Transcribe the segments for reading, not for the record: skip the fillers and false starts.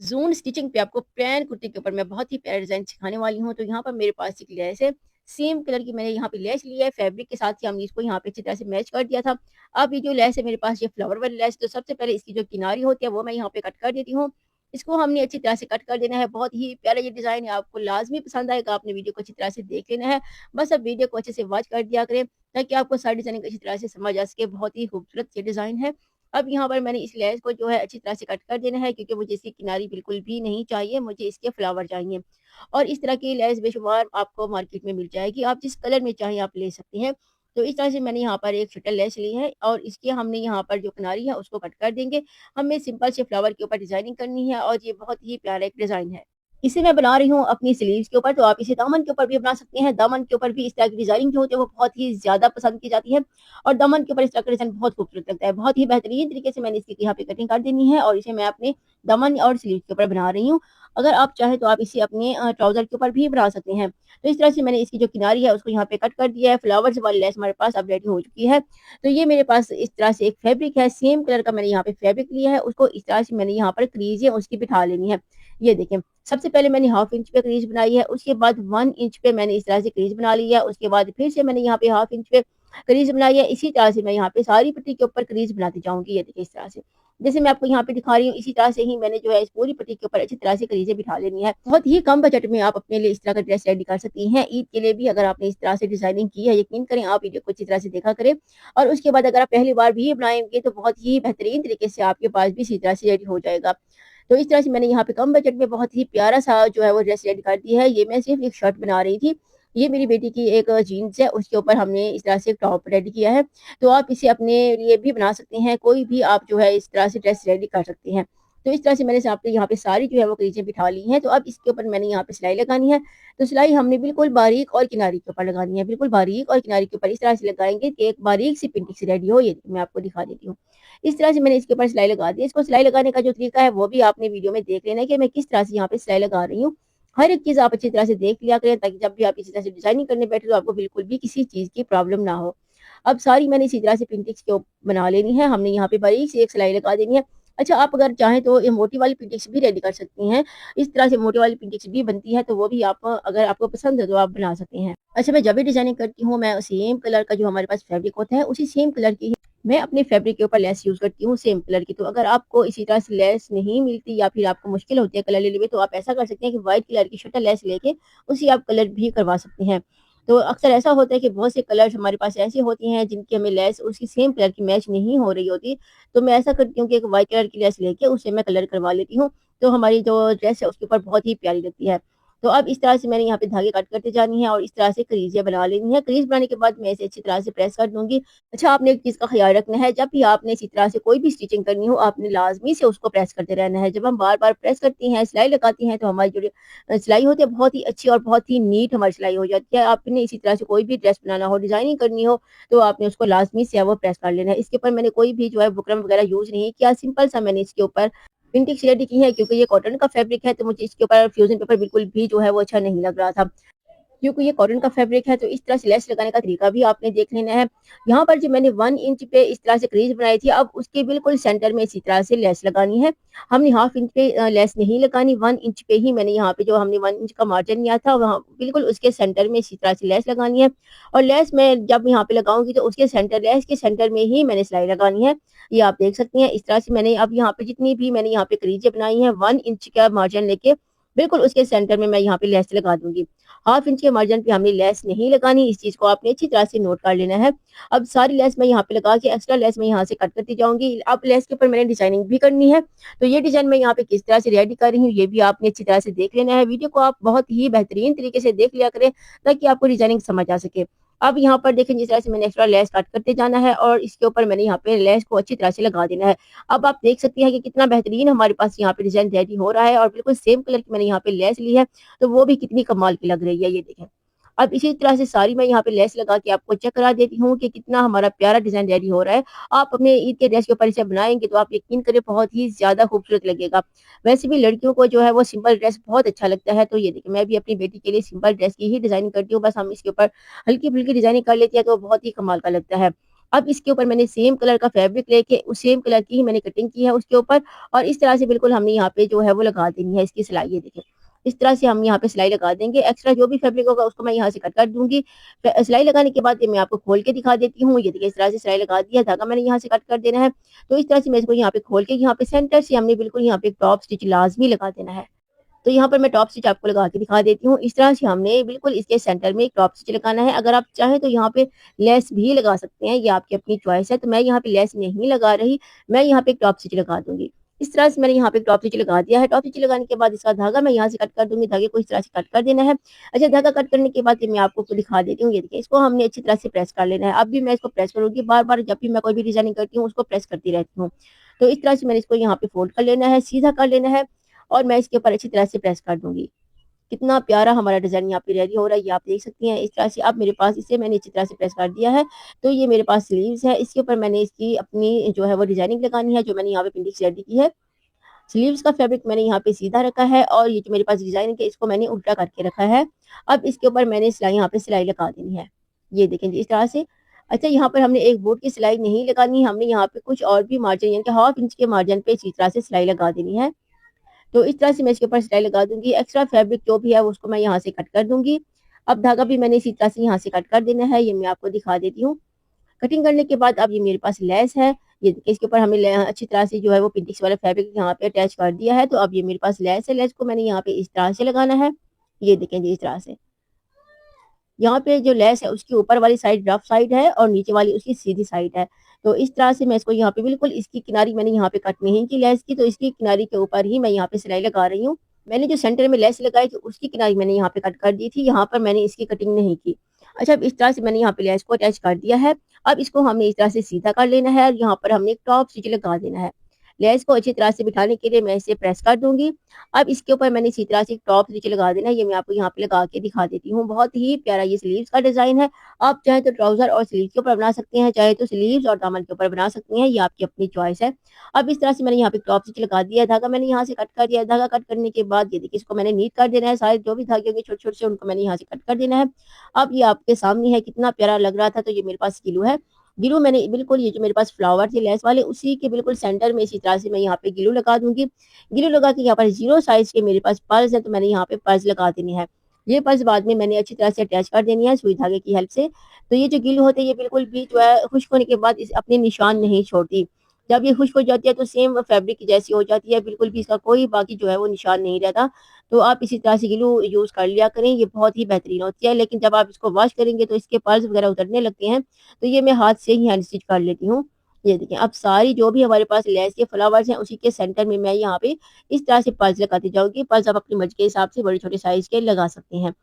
Zone stitching पे आपको plane kurti के ऊपर मैं बहुत ही प्यारा डिज़ाइन सिखाने वाली हूँ। तो यहाँ पर मेरे पास एक लेस है, सेम कलर की मैंने यहाँ पे लेस ली है, फैब्रिक के साथ ही हमने इसको यहाँ पे अच्छी तरह से मैच कर दिया था। अब ये जो लेस है मेरे पास ये फ्लावर वाली लेस, तो सबसे पहले इसकी जो किनारी होती है वो मैं यहाँ पे कट कर देती हूँ। इसको हमने अच्छी तरह से कट कर देना है, बहुत ही प्यारा ये डिज़ाइन है, आपको लाज़मी पसंद आएगा, आपने वीडियो को अच्छी तरह से देख लेना है। बस अब वीडियो को अच्छे से वॉच कर दिया करें, ताकि आपको सारी डिज़ाइनिंग अच्छी तरह से समझ आ सके, बहुत ही खूबसूरत ये डिज़ाइन है। अब यहाँ पर मैंने इस लेस को जो है अच्छी तरह से कट कर देना है, क्योंकि मुझे इसकी किनारी बिल्कुल भी नहीं चाहिए, मुझे इसके फ्लावर चाहिए। और इस तरह की लेस बेशुमार आपको मार्केट में मिल जाएगी, आप जिस कलर में चाहें आप ले सकती हैं। तो इस तरह से मैंने यहाँ पर एक शटल लेस ली है और इसकी हमने यहाँ पर जो किनारी है उसको कट कर देंगे। हमें सिंपल से फ्लावर के ऊपर डिज़ाइनिंग करनी है और ये बहुत ही प्यारा एक डिज़ाइन है। इसे मैं बना रही हूँ अपनी स्लीव्स के ऊपर, तो आप इसे दामन के ऊपर भी बना सकते हैं। दामन के ऊपर भी इस तरह की डिज़ाइनिंग जो होती है वो बहुत ही ज़्यादा पसंद की जाती है। और दामन के ऊपर इस तरह का डिज़ाइन बहुत खूबसूरत लगता है। बहुत ही बेहतरीन तरीके से मैंने इसकी यहाँ पे कटिंग कर देनी है और इसे मैं अपने दामन और स्लीव के ऊपर बना रही हूँ। अगर आप चाहें तो आप इसे अपने ट्राउज़र के ऊपर भी बना सकते हैं। तो इस तरह से मैंने इसकी जो किनारी है उसको यहाँ पे कट कर दिया है। फ्लावर्स वाली लेस हमारे पास अब रेडी हो चुकी है। तो ये मेरे पास इस तरह से एक फैब्रिक है, सेम कलर का मैंने यहाँ पे फैब्रिक लिया है, उसको इस तरह से मैंने यहाँ पर क्रीज़ है उसकी बिठा लेनी है। ये देखें, सबसे पहले मैंने हाफ इंच पे क्रीज़ बनाई है, उसके बाद 1 इंच पे मैंने इस तरह से क्रीज़ बना ली है, उसके बाद फिर से मैंने यहाँ पे हाफ इंच पे क्रीज़ बनाई है। इसी तरह से मैं यहाँ पे सारी पट्टी के ऊपर क्रीज़ बनाती जाऊँगी, ये देखिए इस तरह से। जैसे मैं आपको यहाँ पे दिखा रही हूँ, इसी तरह से ही मैंने जो है इस पूरी पट्टी के ऊपर अच्छी तरह से क्रीज़ें बिठा लेनी है। बहुत ही कम बजट में आप अपने लिए इस तरह का ड्रेस रेडी कर सकती हैं। ईद के लिए भी अगर आपने इस तरह से डिज़ाइनिंग की है, यकीन करें आप वीडियो को अच्छी तरह से देखा करें और उसके बाद अगर आप पहली बार भी ये बनाएँगे तो बहुत ही बेहतरीन तरीके से आपके पास भी इसी तरह से रेडी हो जाएगा। तो इस तरह से मैंने यहाँ पे कम बजट में बहुत ही प्यारा-सा जो है वो ड्रेस रेडी कर दी है। ये मैं सिर्फ़ एक शर्ट बना रही थी। ये मेरी बेटी की एक जीन्स है, उसके ऊपर हमने इस तरह से एक टॉप रेडी किया है। तो आप इसे अपने लिए भी बना सकते हैं, कोई भी आप जो है इस तरह से ड्रेस रेडी कर सकते हैं। तो इस तरह से मैंने यहाँ पे सारी जो है वो क्रीज़ें बिठा ली हैं। तो अब इसके ऊपर मैंने यहाँ पे सिलाई लगानी है। तो सिलाई हमने बिल्कुल बारीक और किनारी के ऊपर लगानी है, बिल्कुल बारीक और किनारी के ऊपर इस तरह से लगाएँगे कि एक बारीक सी पिंटिक सी रेडी हो। ये मैं आपको दिखा देती हूँ। इस तरह से मैंने इसके ऊपर सिलाई लगा दी है। इसको सिलाई लगाने का जो तरीका है वो भी आपने वीडियो में देख लेना है कि मैं किस तरह से यहाँ पे सिलाई लगा रही हूँ। हर एक चीज़ आप अच्छी तरह से देख लिया करें, ताकि जब भी आप इसी तरह से डिज़ाइनिंग करने बैठे तो आपको बिल्कुल भी किसी चीज़ की प्रॉब्लम ना हो। अब सारी मैंने इसी तरह से पिंटिक्स के बना लेनी है। हमने यहाँ पे बारीक सी एक सिलाई लगा देनी है। अच्छा, आप अगर चाहें तो ये मोटी वाली पिंटिक्स भी रेडी कर सकती हैं। इस तरह से मोटी वाली पिंटिक्स भी बनती है, तो वो भी आप अगर आपको पसंद है तो आप बना सकते हैं। अच्छा, मैं जब भी डिज़ाइनिंग करती हूँ मैं सेम कलर का जो हमारे पास फैब्रिक होता है उसी सेम कलर की मैं अपने फैब्रिक के ऊपर लेस यूज़ करती हूँ सेम कलर की। तो अगर आपको इसी तरह से लेस नहीं मिलती या फिर आपको मुश्किल होती है कलर लेने में, तो आप ऐसा कर सकते हैं कि व्हाइट कलर की शटल लेस लेके उसी आप कलर भी करवा सकते हैं। तो अक्सर ऐसा होता है कि बहुत से कलर्स हमारे पास ऐसे होती हैं जिनकी हमें लेस उसकी सेम कलर की मैच नहीं हो रही होती। तो मैं ऐसा करती हूँ कि एक व्हाइट कलर की लेस लेके उससे मैं कलर करवा लेती हूँ। तो हमारी जो ड्रेस है उसके ऊपर बहुत ही प्यारी लगती है। तो अब इस तरह से मैंने यहाँ पे धागे कट करते जानी है और इस तरह से क्रीज़ें बना लेनी है। क्रीज़ बनाने के बाद मैं इसे अच्छी तरह से प्रेस कर दूँगी। अच्छा, आपने एक चीज़ का ख़्याल रखना है, जब भी आपने इसी तरह से कोई भी स्टिचिंग करनी हो, आपने लाज़मी से उसको प्रेस करते रहना है। जब हम बार-बार प्रेस करती हैं, सिलाई लगाती हैं, तो हमारी जो सिलाई होती है, बहुत ही अच्छी और बहुत ही नीट हमारी सिलाई हो जाती है। आपने इसी तरह से कोई भी ड्रेस बनाना हो, डिज़ाइनिंग करनी हो, तो आपने उसको लाज़मी से वो प्रेस कर लेना है। इसके ऊपर मैंने कोई भी जो है बुकरम वगैरह यूज़ नहीं किया, सिंपल सा मैंने इसके ऊपर प्रिंटिंग रेडी की है, क्योंकि ये कॉटन का फैब्रिक है, तो मुझे इसके ऊपर फ्यूज़न पेपर बिल्कुल भी जो है वो अच्छा नहीं लग रहा था। क्योंकि ये कॉटन का फैब्रिक है, तो इस तरह से लेस लगाने का तरीका भी आपने देख लेना है। यहाँ पर जो मैंने 1 इंच पे इस तरह से क्रीज़ बनाई थी, अब उसके बिल्कुल सेंटर में इसी तरह से लेस लगानी है। हमने हाफ इंच पे लेस नहीं लगानी, 1 इंच पे ही मैंने यहाँ पे जो हमने 1 इंच का मार्जिन लिया था, वहाँ बिल्कुल उसके सेंटर में इसी तरह से लेस लगानी है। और लेस मैं जब यहाँ पे लगाऊँगी तो उसके सेंटर लेस के सेंटर में ही मैंने सिलाई लगानी है। ये आप देख सकती हैं। इस तरह से मैंने अब यहाँ पे जितनी भी मैंने यहाँ पे क्रीज़ें बनाई हैं, 1 इंच का मार्जिन लेके बिल्कुल उसके सेंटर में मैं यहाँ पे लेस लगा दूँगी। हाफ इंच के मार्जिन पे हमने लेस नहीं लगानी, इस चीज़ को आपने अच्छी तरह से नोट कर लेना है। अब सारी लेस मैं यहाँ पे लगा के एक्स्ट्रा लेस मैं यहाँ से कट करती जाऊँगी। अब लेस के ऊपर मैंने डिज़ाइनिंग भी करनी है, तो ये डिज़ाइन मैं यहाँ पे किस तरह से रेडी कर रही हूँ, ये भी आपने अच्छी तरह से देख लेना है। वीडियो को आप बहुत ही बेहतरीन तरीके से देख लिया करें, ताकि आपको डिज़ाइनिंग समझ आ सके। अब यहाँ पर देखें जिस तरह से मैंने एक्स्ट्रा लेस कट करते जाना है और इसके ऊपर मैंने यहाँ पे लेस को अच्छी तरह से लगा देना है। अब आप देख सकती हैं कि कितना बेहतरीन हमारे पास यहाँ पे डिज़ाइन रेडी हो रहा है और बिल्कुल सेम कलर की मैंने यहाँ पे लेस ली है, तो वो भी कितनी कमाल की लग रही है, ये देखें। अब इसी तरह से सारी मैं यहाँ पे लेस लगा के आपको चेक करा देती हूँ कि कितना हमारा प्यारा डिज़ाइन रेडी हो रहा है। आप अपने ईद के ड्रेस के ऊपर इसे बनाएँगे तो आप यकीन करें बहुत ही ज़्यादा खूबसूरत लगेगा। वैसे भी लड़कियों को जो है वो सिंपल ड्रेस बहुत अच्छा लगता है, तो ये देखिए मैं भी अपनी बेटी के लिए सिंपल ड्रेस की ही डिज़ाइनिंग करती हूँ, बस हम इसके ऊपर हल्की-फुल्की डिज़ाइनिंग कर लेते हैं तो बहुत ही कमाल का लगता है। अब इसके ऊपर मैंने सेम कलर का फैब्रिक लेके उस सेम कलर की ही मैंने कटिंग की है उसके ऊपर, और इस तरह से बिल्कुल हमने यहाँ पे जो है वो लगा देनी है इसकी सिलाई। ये देखिए, इस तरह से हम यहाँ पे सिलाई लगा देंगे। एक्स्ट्रा जो भी फैब्रिक होगा उसको मैं यहाँ से कट कर दूँगी। सिलाई लगाने के बाद ये मैं आपको खोल के दिखा देती हूँ। ये देखिए, इस तरह से सिलाई लगा दिया, धागा मैंने यहाँ से कट कर देना है। तो इस तरह से मैं इसको यहाँ पे खोल के यहाँ पे सेंटर से हमने बिल्कुल यहाँ पे एक टॉप स्टिच लाज़मी लगा देना है। तो यहाँ पर मैं टॉप स्टिच आपको लगा के दिखा देती हूँ। इस तरह से हमने बिल्कुल इसके सेंटर में एक टॉप स्टिच लगाना है। अगर आप चाहें तो यहाँ पे लेस भी लगा सकते हैं, ये आपकी अपनी चॉइस है। तो मैं यहाँ पे लेस नहीं लगा रही, मैं यहाँ पे एक टॉप स्टिच लगा दूँगी। इस तरह से मैंने यहाँ पे एक टॉप स्टिच लगा दिया है। टॉप स्टिच लगाने के बाद इसका धागा मैं यहाँ से कट कर दूँगी, धागे को इस तरह से कट कर देना है। अच्छा, धागा कट करने के बाद ये मैं आपको दिखा देती हूँ। ये देखिए, इसको हमने अच्छी तरह से प्रेस कर लेना है। अब भी मैं इसको प्रेस करूँगी, बार-बार जब भी मैं कोई भी डिज़ाइनिंग करती हूँ उसको प्रेस करती रहती हूँ। तो इस तरह से मैंने इसको यहाँ पे फोल्ड कर लेना है, सीधा कर लेना है, और मैं इसके ऊपर अच्छी तरह से प्रेस कर दूँगी। कितना प्यारा हमारा डिज़ाइन यहाँ पे रेडी हो रहा है, ये आप देख सकती हैं। इस तरह से अब मेरे पास इसे मैंने अच्छी तरह से प्रेस कर दिया है। तो ये मेरे पास स्लीव्स है, इसके ऊपर मैंने इसकी अपनी जो है वो डिज़ाइनिंग लगानी है, जो मैंने यहाँ पे पिंडिक्स रेडी की है। स्लीव्स का फैब्रिक मैंने यहाँ पे सीधा रखा है, और ये जो मेरे पास डिज़ाइनिंग है इसको मैंने उल्टा करके रखा है। अब इसके ऊपर मैंने सिलाई यहाँ पे सिलाई लगा देनी है। ये देखें जी, इस तरह से। अच्छा, यहाँ पर हमने एक बोर्ड की सिलाई नहीं लगानी, हमने यहाँ पे कुछ और भी मार्जिन यानी कि ½ इंच के मार्जिन पे इसी तरह से सिलाई लगा देनी है। तो इस तरह से मैं इसके ऊपर सिलाई लगा दूँगी। एक्स्ट्रा फैब्रिक जो भी है उसको मैं यहाँ से कट कर दूँगी। अब धागा भी मैंने इसी तरह से यहाँ से कट कर देना है, ये मैं आपको दिखा देती हूँ। कटिंग करने के बाद अब ये मेरे पास लेस है। ये देखिए, इसके ऊपर हमने अच्छी तरह से जो है वो पिंटिक्स वाला फैब्रिक यहाँ पे अटैच कर दिया है। तो अब ये मेरे पास लेस है, लेस को मैंने यहाँ पे इस तरह से लगाना है। ये देखें जी, इस तरह से। यहाँ पे जो लेस है उसकी ऊपर वाली साइड रफ साइड है और नीचे वाली उसकी सीधी साइड है। तो इस तरह से मैं इसको यहाँ पे बिल्कुल इसकी किनारी मैंने यहाँ पे कट नहीं की लेस की, तो इसकी किनारी के ऊपर ही मैं यहाँ पे सिलाई लगा रही हूँ। मैंने जो सेंटर में लेस लगाई थी उसकी किनारी मैंने यहाँ पे कट कर दी थी, यहाँ पर मैंने इसकी कटिंग नहीं की। अच्छा, अब इस तरह से मैंने यहाँ पे लेस को अटैच कर दिया है। अब इसको हमने इस तरह से सीधा कर लेना है, और यहाँ पर हमने एक टॉप स्टिच लगा देना है। लेस को अच्छी तरह से बिठाने के लिए मैं इसे प्रेस कर दूँगी। अब इसके ऊपर मैंने इसी तरह से एक टॉप स्टिच लगा देना है, ये मैं आपको यहाँ पे लगा के दिखा देती हूँ। बहुत ही प्यारा ये स्लीव्स का डिज़ाइन है। आप चाहें तो ट्राउज़र और स्लीव्स के ऊपर बना सकते हैं, चाहे तो स्लीव्स और दामन के ऊपर बना सकती हैं, ये आपकी अपनी चॉइस है। अब इस तरह से मैंने यहाँ पे टॉप स्टिच लगा दिया है, धागा मैंने यहाँ से कट कर दिया है। धागा कट करने के बाद ये देखिए, इसको मैंने नीट कर देना है, सारे जो भी धागे होंगे छोटे-छोटे से उनको मैंने यहाँ से कट कर देना है। अब ये आपके सामने है, कितना प्यारा लग रहा था। तो ये मेरे पास ग्लू है। ग्लू मैंने बिल्कुल ये जो मेरे पास फ्लावर थे लेस वाले उसी के बिल्कुल सेंटर में इसी तरह से मैं यहाँ पे ग्लू लगा दूँगी। ग्लू लगा के यहाँ पर 0 साइज़ के मेरे पास पर्स है, तो मैंने यहाँ पे पर्स लगा देनी है। ये पर्स बाद में मैंने अच्छी तरह से अटैच कर देनी है सुई धागे की हेल्प से। तो ये जो ग्लू होते हैं ये बिल्कुल भी जो है खुश्क होने के बाद इस अपने निशान नहीं छोड़ती। जब ये खुश्क हो जाती है तो सेम फैब्रिक की जैसी हो जाती है, बिल्कुल भी इसका कोई बाकी जो है वो निशान नहीं रहता। तो आप इसी तरह से ग्लू यूज़ कर लिया करें, ये बहुत ही बेहतरीन होती है। लेकिन जब आप इसको वॉश करेंगे तो इसके पर्स वगैरह उतरने लगते हैं, तो ये मैं हाथ से ही हैंड स्टिच कर लेती हूँ। ये देखिए, अब सारी जो भी हमारे पास लेस के फ्लावर्स हैं उसी के सेंटर में मैं यहाँ पे इस तरह से पर्स लगाती जाऊँगी। पर्स आप अपनी मर्ज़ी के हिसाब से बड़े-छोटे साइज़ के लगा सकते हैं।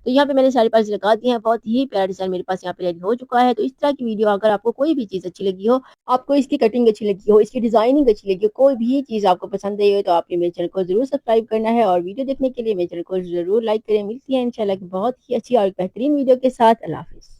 तो यहाँ पे मैंने सारे पर्स लगा दिए हैं, बहुत ही प्यारा डिज़ाइन मेरे पास यहाँ पे रेडी हो चुका है। तो इस तरह की वीडियो अगर आपको कोई भी चीज़ अच्छी लगी हो, आपको इसकी कटिंग अच्छी लगी हो, इसकी डिज़ाइनिंग अच्छी लगी हो, कोई भी चीज़ आपको पसंद आई हो, तो आपने मेरे चैनल को ज़रूर सब्सक्राइब करना है, और वीडियो देखने के लिए मेरे चैनल को ज़रूर लाइक करें। मिलती है इंशाल्लाह की बहुत ही अच्छी और बेहतरीन वीडियो के साथ। अल्लाह हाफ़िज़।